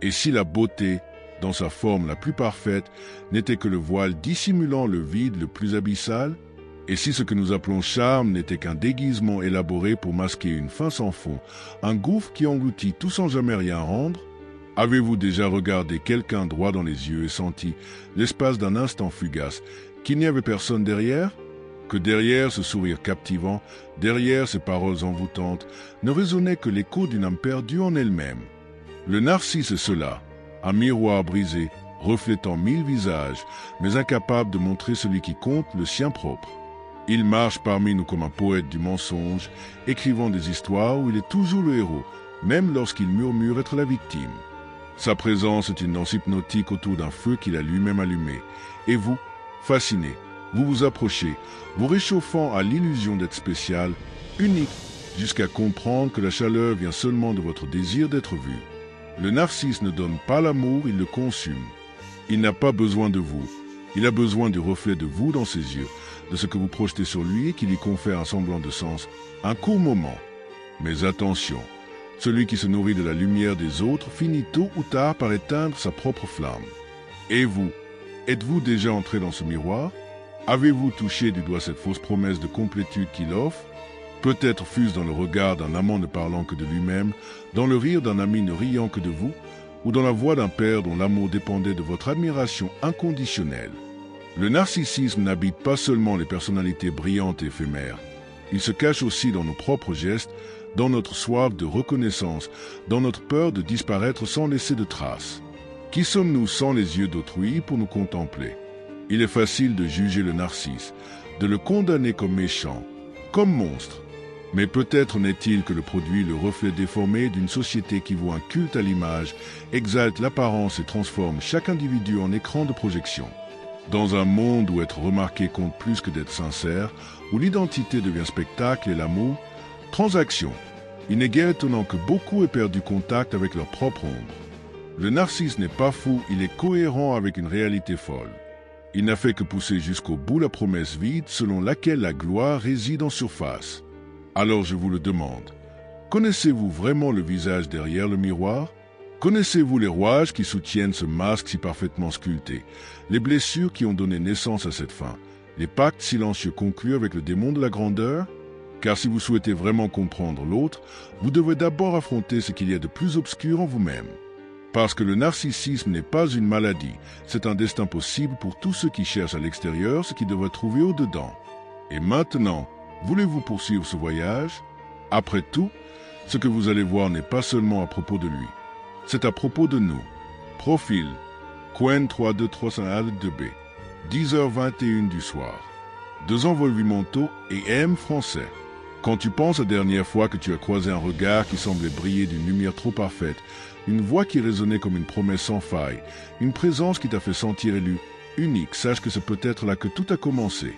Et si la beauté, dans sa forme la plus parfaite, n'était que le voile dissimulant le vide le plus abyssal? Et si ce que nous appelons charme n'était qu'un déguisement élaboré pour masquer une fin sans fond, un gouffre qui engloutit tout sans jamais rien rendre? Avez-vous déjà regardé quelqu'un droit dans les yeux et senti, l'espace d'un instant fugace, qu'il n'y avait personne derrière? Que derrière ce sourire captivant, derrière ces paroles envoûtantes, ne résonnait que l'écho d'une âme perdue en elle-même? Le narcisse est cela, un miroir brisé, reflétant 1000 visages, mais incapable de montrer celui qui compte, le sien propre. Il marche parmi nous comme un poète du mensonge, écrivant des histoires où il est toujours le héros, même lorsqu'il murmure être la victime. Sa présence est une danse hypnotique autour d'un feu qu'il a lui-même allumé. Et vous, fasciné, vous vous approchez, vous réchauffant à l'illusion d'être spécial, unique, jusqu'à comprendre que la chaleur vient seulement de votre désir d'être vu. Le narcisse ne donne pas l'amour, il le consume. Il n'a pas besoin de vous, il a besoin du reflet de vous dans ses yeux, de ce que vous projetez sur lui et qui lui confère un semblant de sens, un court moment. Mais attention, celui qui se nourrit de la lumière des autres finit tôt ou tard par éteindre sa propre flamme. Et vous, êtes-vous déjà entré dans ce miroir? Avez-vous touché du doigt cette fausse promesse de complétude qu'il offre? Peut-être fût-ce dans le regard d'un amant ne parlant que de lui-même, dans le rire d'un ami ne riant que de vous, ou dans la voix d'un père dont l'amour dépendait de votre admiration inconditionnelle. Le narcissisme n'habite pas seulement les personnalités brillantes et éphémères. Il se cache aussi dans nos propres gestes, dans notre soif de reconnaissance, dans notre peur de disparaître sans laisser de traces. Qui sommes-nous sans les yeux d'autrui pour nous contempler? Il est facile de juger le narcisse, de le condamner comme méchant, comme monstre. Mais peut-être n'est-il que le produit, le reflet déformé d'une société qui voit un culte à l'image, exalte l'apparence et transforme chaque individu en écran de projection. Dans un monde où être remarqué compte plus que d'être sincère, où l'identité devient spectacle et l'amour, transaction, il n'est guère étonnant que beaucoup aient perdu contact avec leur propre ombre. Le narcisse n'est pas fou, il est cohérent avec une réalité folle. Il n'a fait que pousser jusqu'au bout la promesse vide selon laquelle la gloire réside en surface. Alors je vous le demande, connaissez-vous vraiment le visage derrière le miroir? Connaissez-vous les rouages qui soutiennent ce masque si parfaitement sculpté, les blessures qui ont donné naissance à cette fin, les pactes silencieux conclus avec le démon de la grandeur? Car si vous souhaitez vraiment comprendre l'autre, vous devez d'abord affronter ce qu'il y a de plus obscur en vous-même. Parce que le narcissisme n'est pas une maladie, c'est un destin possible pour tous ceux qui cherchent à l'extérieur ce qu'ils devraient trouver au-dedans. Et maintenant, voulez-vous poursuivre ce voyage? Après tout, ce que vous allez voir n'est pas seulement à propos de lui. C'est à propos de nous. Profil, Quen 32302B, 10h21 du soir. 2 envolvimentaux et M français. Quand tu penses la dernière fois que tu as croisé un regard qui semblait briller d'une lumière trop parfaite, une voix qui résonnait comme une promesse sans faille, une présence qui t'a fait sentir élu, unique, sache que c'est peut-être là que tout a commencé.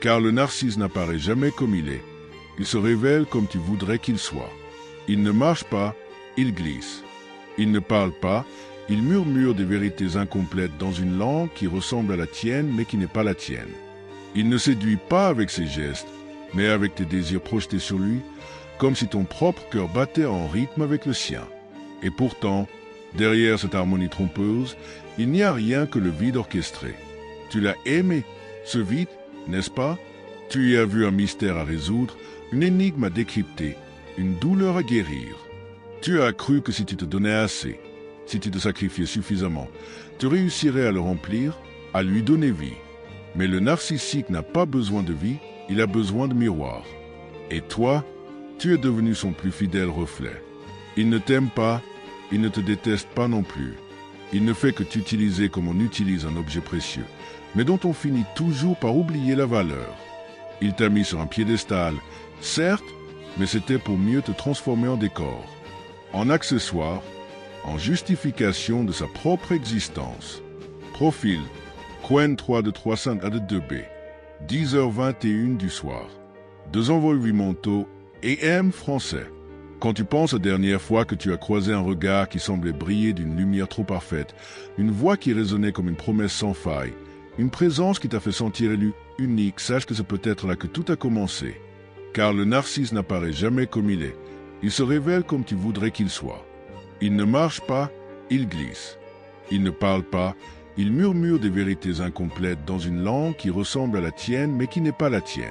Car le narcisse n'apparaît jamais comme il est. Il se révèle comme tu voudrais qu'il soit. Il ne marche pas, il glisse. Il ne parle pas, il murmure des vérités incomplètes dans une langue qui ressemble à la tienne mais qui n'est pas la tienne. Il ne séduit pas avec ses gestes, mais avec tes désirs projetés sur lui, comme si ton propre cœur battait en rythme avec le sien. Et pourtant, derrière cette harmonie trompeuse, il n'y a rien que le vide orchestré. Tu l'as aimé, ce vide, n'est-ce pas? Tu y as vu un mystère à résoudre, une énigme à décrypter, une douleur à guérir. Tu as cru que si tu te donnais assez, si tu te sacrifiais suffisamment, tu réussirais à le remplir, à lui donner vie. Mais le narcissique n'a pas besoin de vie, il a besoin de miroir. Et toi, tu es devenu son plus fidèle reflet. Il ne t'aime pas, il ne te déteste pas non plus. Il ne fait que t'utiliser comme on utilise un objet précieux, mais dont on finit toujours par oublier la valeur. Il t'a mis sur un piédestal, certes, mais c'était pour mieux te transformer en décor, en accessoire, en justification de sa propre existence. Profil, Quen 32302B, 10h21 du soir. 2 envolvimentaux et M français. Quand tu penses la dernière fois que tu as croisé un regard qui semblait briller d'une lumière trop parfaite, une voix qui résonnait comme une promesse sans faille, une présence qui t'a fait sentir élu, unique, sache que c'est peut-être là que tout a commencé. Car le narcisse n'apparaît jamais comme il est, il se révèle comme tu voudrais qu'il soit. Il ne marche pas, Il glisse. Il ne parle pas, il murmure des vérités incomplètes dans une langue qui ressemble à la tienne mais qui n'est pas la tienne.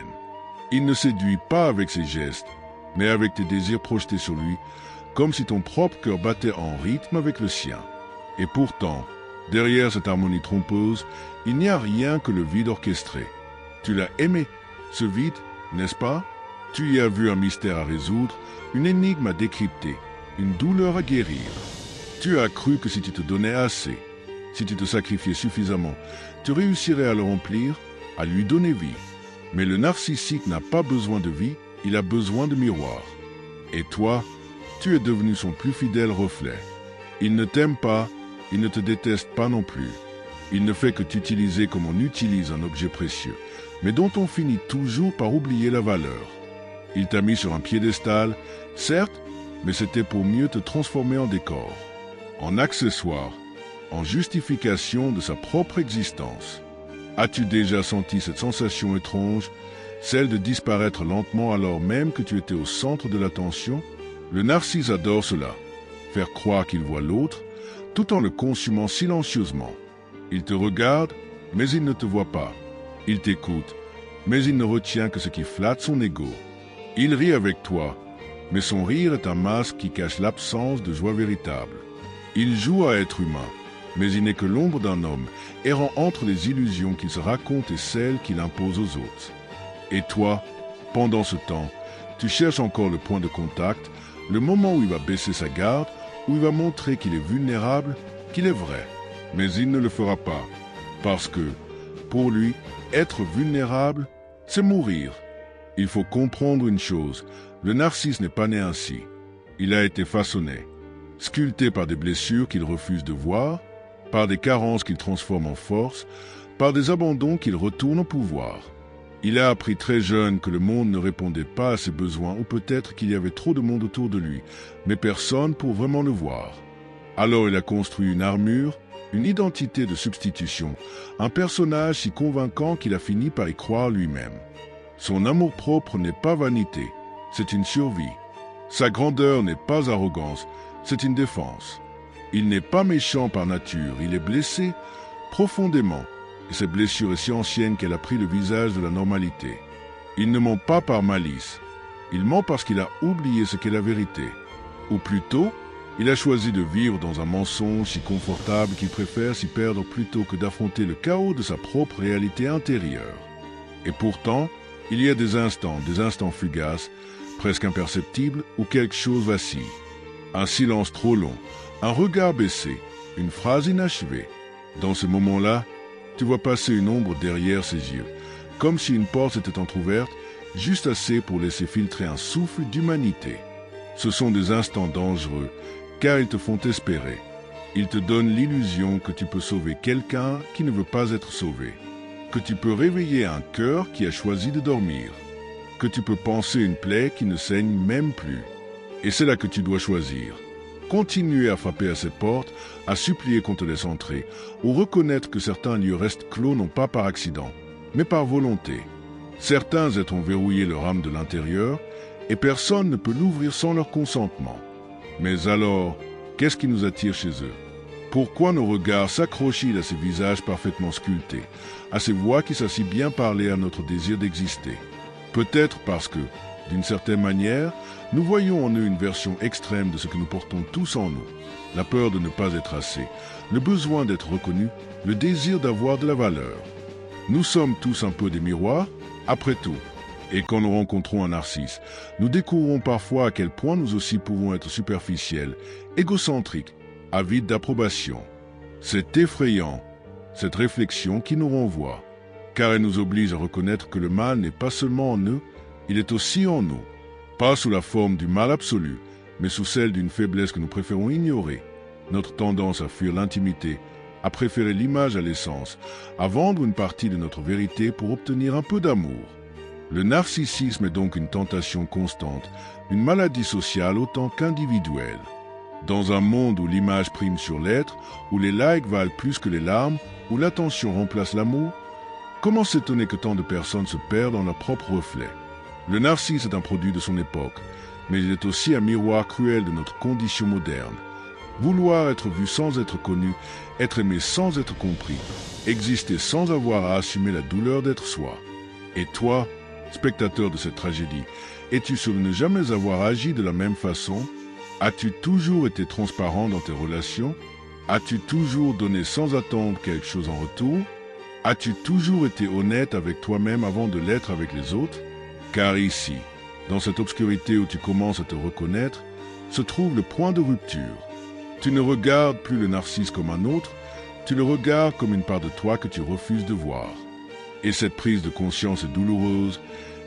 Il ne séduit pas avec ses gestes, mais avec tes désirs projetés sur lui, comme si ton propre cœur battait en rythme avec le sien. Et pourtant, derrière cette harmonie trompeuse, il n'y a rien que le vide orchestré. Tu l'as aimé, ce vide, n'est-ce pas? Tu y as vu un mystère à résoudre, une énigme à décrypter, une douleur à guérir. Tu as cru que si tu te donnais assez, si tu te sacrifiais suffisamment, tu réussirais à le remplir, à lui donner vie. Mais le narcissique n'a pas besoin de vie, il a besoin de miroir. Et toi, tu es devenu son plus fidèle reflet. Il ne t'aime pas, il ne te déteste pas non plus. Il ne fait que t'utiliser comme on utilise un objet précieux, mais dont on finit toujours par oublier la valeur. Il t'a mis sur un piédestal, certes, mais c'était pour mieux te transformer en décor, en accessoire, en justification de sa propre existence. As-tu déjà senti cette sensation étrange, celle de disparaître lentement alors même que tu étais au centre de l'attention? Le narcisse adore cela, faire croire qu'il voit l'autre, tout en le consumant silencieusement. Il te regarde, mais il ne te voit pas. Il t'écoute, mais il ne retient que ce qui flatte son ego. Il rit avec toi, mais son rire est un masque qui cache l'absence de joie véritable. Il joue à être humain, mais il n'est que l'ombre d'un homme, errant entre les illusions qu'il se raconte et celles qu'il impose aux autres. Et toi, pendant ce temps, tu cherches encore le point de contact, le moment où il va baisser sa garde, où il va montrer qu'il est vulnérable, qu'il est vrai. Mais il ne le fera pas, parce que, pour lui, être vulnérable, c'est mourir. Il faut comprendre une chose, le narcisse n'est pas né ainsi. Il a été façonné, sculpté par des blessures qu'il refuse de voir, par des carences qu'il transforme en force, par des abandons qu'il retourne au pouvoir. Il a appris très jeune que le monde ne répondait pas à ses besoins, ou peut-être qu'il y avait trop de monde autour de lui, mais personne pour vraiment le voir. Alors il a construit une armure, une identité de substitution, un personnage si convaincant qu'il a fini par y croire lui-même. Son amour-propre n'est pas vanité, c'est une survie. Sa grandeur n'est pas arrogance, c'est une défense. Il n'est pas méchant par nature, il est blessé profondément, et cette blessure est si ancienne qu'elle a pris le visage de la normalité. Il ne ment pas par malice, il ment parce qu'il a oublié ce qu'est la vérité. Ou plutôt, il a choisi de vivre dans un mensonge si confortable qu'il préfère s'y perdre plutôt que d'affronter le chaos de sa propre réalité intérieure. Et pourtant, il y a des instants fugaces, presque imperceptibles, où quelque chose vacille. Un silence trop long, un regard baissé, une phrase inachevée. Dans ce moment-là, tu vois passer une ombre derrière ses yeux, comme si une porte s'était entr'ouverte, juste assez pour laisser filtrer un souffle d'humanité. Ce sont des instants dangereux, car ils te font espérer. Ils te donnent l'illusion que tu peux sauver quelqu'un qui ne veut pas être sauvé, que tu peux réveiller un cœur qui a choisi de dormir, que tu peux panser une plaie qui ne saigne même plus. Et c'est là que tu dois choisir. Continuer à frapper à cette porte, à supplier qu'on te laisse entrer, ou reconnaître que certains lieux restent clos non pas par accident, mais par volonté. Certains êtres ont verrouillé leur âme de l'intérieur, et personne ne peut l'ouvrir sans leur consentement. Mais alors, qu'est-ce qui nous attire chez eux? Pourquoi nos regards s'accrochent-ils à ces visages parfaitement sculptés, à ces voix qui savent si bien parler à notre désir d'exister? Peut-être parce que, d'une certaine manière, nous voyons en eux une version extrême de ce que nous portons tous en nous. La peur de ne pas être assez, le besoin d'être reconnu, le désir d'avoir de la valeur. Nous sommes tous un peu des miroirs, après tout. Et quand nous rencontrons un narcisse, nous découvrons parfois à quel point nous aussi pouvons être superficiels, égocentriques, avides d'approbation. C'est effrayant, cette réflexion qui nous renvoie, car elle nous oblige à reconnaître que le mal n'est pas seulement en eux, il est aussi en nous. Pas sous la forme du mal absolu, mais sous celle d'une faiblesse que nous préférons ignorer. Notre tendance à fuir l'intimité, à préférer l'image à l'essence, à vendre une partie de notre vérité pour obtenir un peu d'amour. Le narcissisme est donc une tentation constante, une maladie sociale autant qu'individuelle. Dans un monde où l'image prime sur l'être, où les likes valent plus que les larmes, où l'attention remplace l'amour, comment s'étonner que tant de personnes se perdent dans leur propre reflet? Le narcisse est un produit de son époque, mais il est aussi un miroir cruel de notre condition moderne. Vouloir être vu sans être connu, être aimé sans être compris, exister sans avoir à assumer la douleur d'être soi. Et toi, spectateur de cette tragédie, es-tu sur ne jamais avoir agi de la même façon? As-tu toujours été transparent dans tes relations? As-tu toujours donné sans attendre quelque chose en retour? As-tu toujours été honnête avec toi-même avant de l'être avec les autres? Car ici, dans cette obscurité où tu commences à te reconnaître, se trouve le point de rupture. Tu ne regardes plus le narcisse comme un autre, tu le regardes comme une part de toi que tu refuses de voir. Et cette prise de conscience est douloureuse,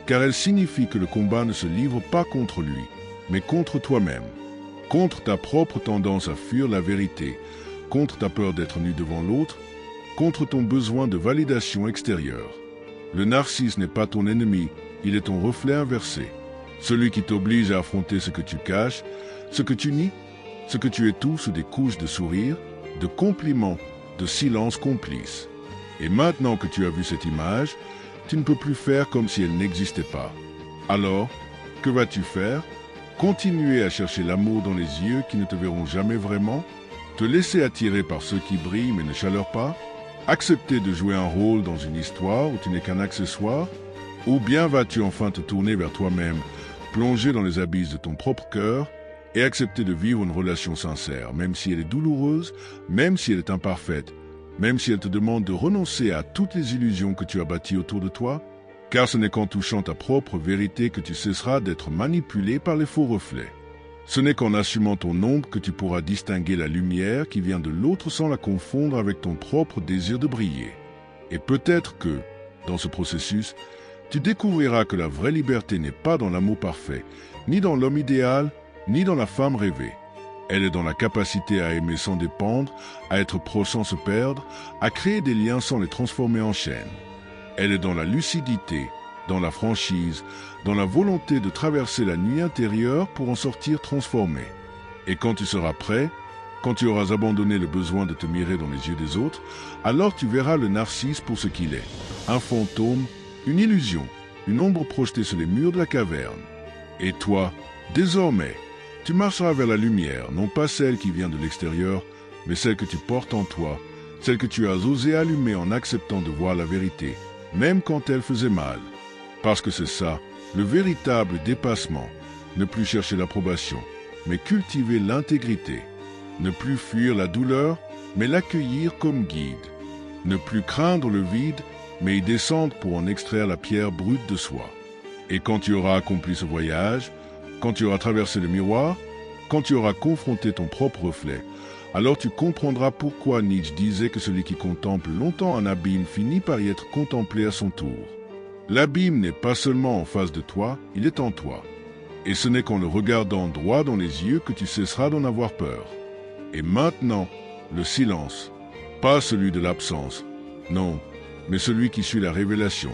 car elle signifie que le combat ne se livre pas contre lui, mais contre toi-même, contre ta propre tendance à fuir la vérité, contre ta peur d'être nu devant l'autre, contre ton besoin de validation extérieure. Le narcisse n'est pas ton ennemi, il est ton reflet inversé, celui qui t'oblige à affronter ce que tu caches, ce que tu nies, ce que tu étouffes sous des couches de sourire, de compliments, de silence complice. Et maintenant que tu as vu cette image, tu ne peux plus faire comme si elle n'existait pas. Alors, que vas-tu faire? Continuer à chercher l'amour dans les yeux qui ne te verront jamais vraiment? Te laisser attirer par ceux qui brillent mais ne chaleur pas? Accepter de jouer un rôle dans une histoire où tu n'es qu'un accessoire? Ou bien vas-tu enfin te tourner vers toi-même, plonger dans les abysses de ton propre cœur et accepter de vivre une relation sincère, même si elle est douloureuse, même si elle est imparfaite, même si elle te demande de renoncer à toutes les illusions que tu as bâties autour de toi? Car ce n'est qu'en touchant ta propre vérité que tu cesseras d'être manipulé par les faux reflets. Ce n'est qu'en assumant ton ombre que tu pourras distinguer la lumière qui vient de l'autre sans la confondre avec ton propre désir de briller. Et peut-être que, dans ce processus, tu découvriras que la vraie liberté n'est pas dans l'amour parfait, ni dans l'homme idéal, ni dans la femme rêvée. Elle est dans la capacité à aimer sans dépendre, à être proche sans se perdre, à créer des liens sans les transformer en chaînes. Elle est dans la lucidité, dans la franchise, dans la volonté de traverser la nuit intérieure pour en sortir transformé. Et quand tu seras prêt, quand tu auras abandonné le besoin de te mirer dans les yeux des autres, alors tu verras le narcisse pour ce qu'il est, un fantôme, une illusion, une ombre projetée sur les murs de la caverne. Et toi, désormais, tu marcheras vers la lumière, non pas celle qui vient de l'extérieur, mais celle que tu portes en toi, celle que tu as osé allumer en acceptant de voir la vérité, même quand elle faisait mal. Parce que c'est ça, le véritable dépassement, ne plus chercher l'approbation, mais cultiver l'intégrité. Ne plus fuir la douleur, mais l'accueillir comme guide. Ne plus craindre le vide, mais y descendre pour en extraire la pierre brute de soi. Et quand tu auras accompli ce voyage, quand tu auras traversé le miroir, quand tu auras confronté ton propre reflet, alors tu comprendras pourquoi Nietzsche disait que celui qui contemple longtemps un abîme finit par y être contemplé à son tour. L'abîme n'est pas seulement en face de toi, il est en toi. Et ce n'est qu'en le regardant droit dans les yeux que tu cesseras d'en avoir peur. Et maintenant, le silence, pas celui de l'absence, non, mais celui qui suit la révélation,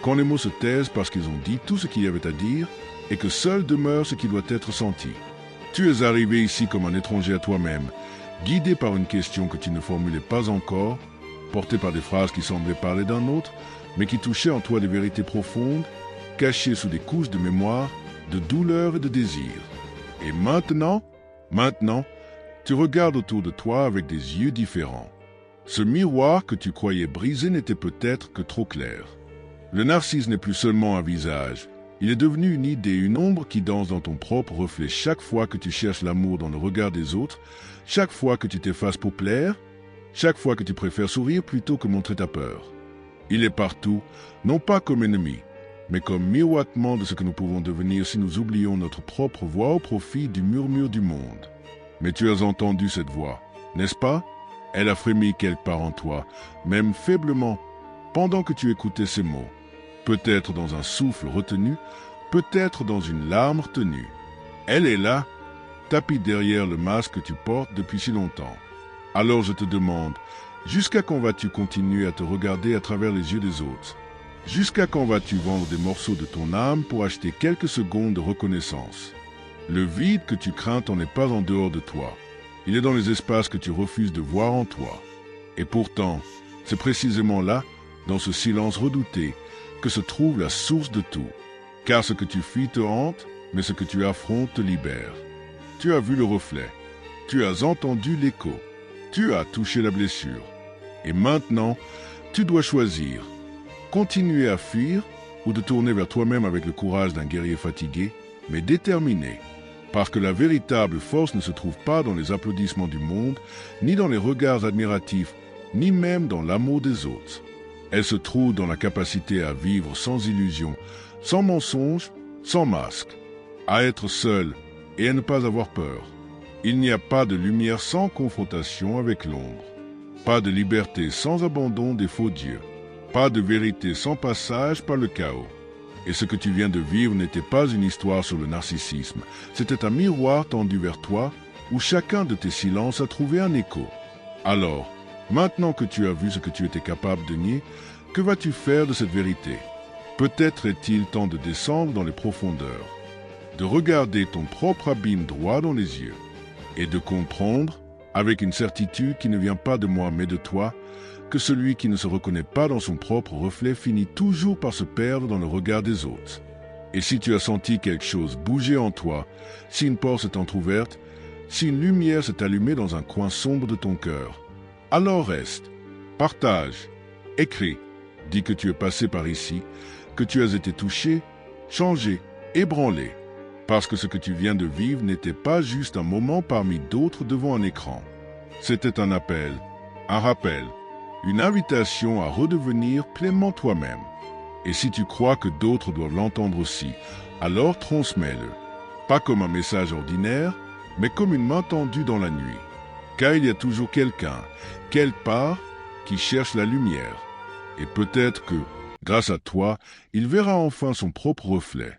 quand les mots se taisent parce qu'ils ont dit tout ce qu'il y avait à dire, et que seul demeure ce qui doit être senti. Tu es arrivé ici comme un étranger à toi-même, guidé par une question que tu ne formulais pas encore, porté par des phrases qui semblaient parler d'un autre, mais qui touchaient en toi des vérités profondes, cachées sous des couches de mémoire, de douleur et de désir. Et maintenant, tu regardes autour de toi avec des yeux différents. Ce miroir que tu croyais brisé n'était peut-être que trop clair. Le narcisse n'est plus seulement un visage, il est devenu une idée, une ombre qui danse dans ton propre reflet chaque fois que tu cherches l'amour dans le regard des autres, chaque fois que tu t'effaces pour plaire, chaque fois que tu préfères sourire plutôt que montrer ta peur. Il est partout, non pas comme ennemi, mais comme miroitement de ce que nous pouvons devenir si nous oublions notre propre voix au profit du murmure du monde. Mais tu as entendu cette voix, n'est-ce pas? Elle a frémi quelque part en toi, même faiblement, pendant que tu écoutais ces mots. Peut-être dans un souffle retenu, peut-être dans une larme retenue. Elle est là, tapie derrière le masque que tu portes depuis si longtemps. Alors je te demande, jusqu'à quand vas-tu continuer à te regarder à travers les yeux des autres? Jusqu'à quand vas-tu vendre des morceaux de ton âme pour acheter quelques secondes de reconnaissance? Le vide que tu crains n'en est pas en dehors de toi. Il est dans les espaces que tu refuses de voir en toi. Et pourtant, c'est précisément là, dans ce silence redouté, que se trouve la source de tout. Car ce que tu fuis te hante, mais ce que tu affrontes te libère. Tu as vu le reflet. Tu as entendu l'écho. Tu as touché la blessure. Et maintenant, tu dois choisir. Continuer à fuir ou de tourner vers toi-même avec le courage d'un guerrier fatigué, mais déterminé. Parce que la véritable force ne se trouve pas dans les applaudissements du monde, ni dans les regards admiratifs, ni même dans l'amour des autres. Elle se trouve dans la capacité à vivre sans illusion, sans mensonge, sans masque, à être seul et à ne pas avoir peur. Il n'y a pas de lumière sans confrontation avec l'ombre, pas de liberté sans abandon des faux dieux, pas de vérité sans passage par le chaos. Et ce que tu viens de vivre n'était pas une histoire sur le narcissisme, c'était un miroir tendu vers toi où chacun de tes silences a trouvé un écho. Alors, maintenant que tu as vu ce que tu étais capable de nier, que vas-tu faire de cette vérité? Peut-être est-il temps de descendre dans les profondeurs, de regarder ton propre abîme droit dans les yeux et de comprendre, avec une certitude qui ne vient pas de moi mais de toi, que celui qui ne se reconnaît pas dans son propre reflet finit toujours par se perdre dans le regard des autres. Et si tu as senti quelque chose bouger en toi, si une porte s'est entr'ouverte, si une lumière s'est allumée dans un coin sombre de ton cœur, alors reste, partage, écris, dis que tu es passé par ici, que tu as été touché, changé, ébranlé, parce que ce que tu viens de vivre n'était pas juste un moment parmi d'autres devant un écran. C'était un appel, un rappel, une invitation à redevenir pleinement toi-même. Et si tu crois que d'autres doivent l'entendre aussi, alors transmets-le. Pas comme un message ordinaire, mais comme une main tendue dans la nuit. Car il y a toujours quelqu'un, quelque part, qui cherche la lumière. Et peut-être que, grâce à toi, il verra enfin son propre reflet.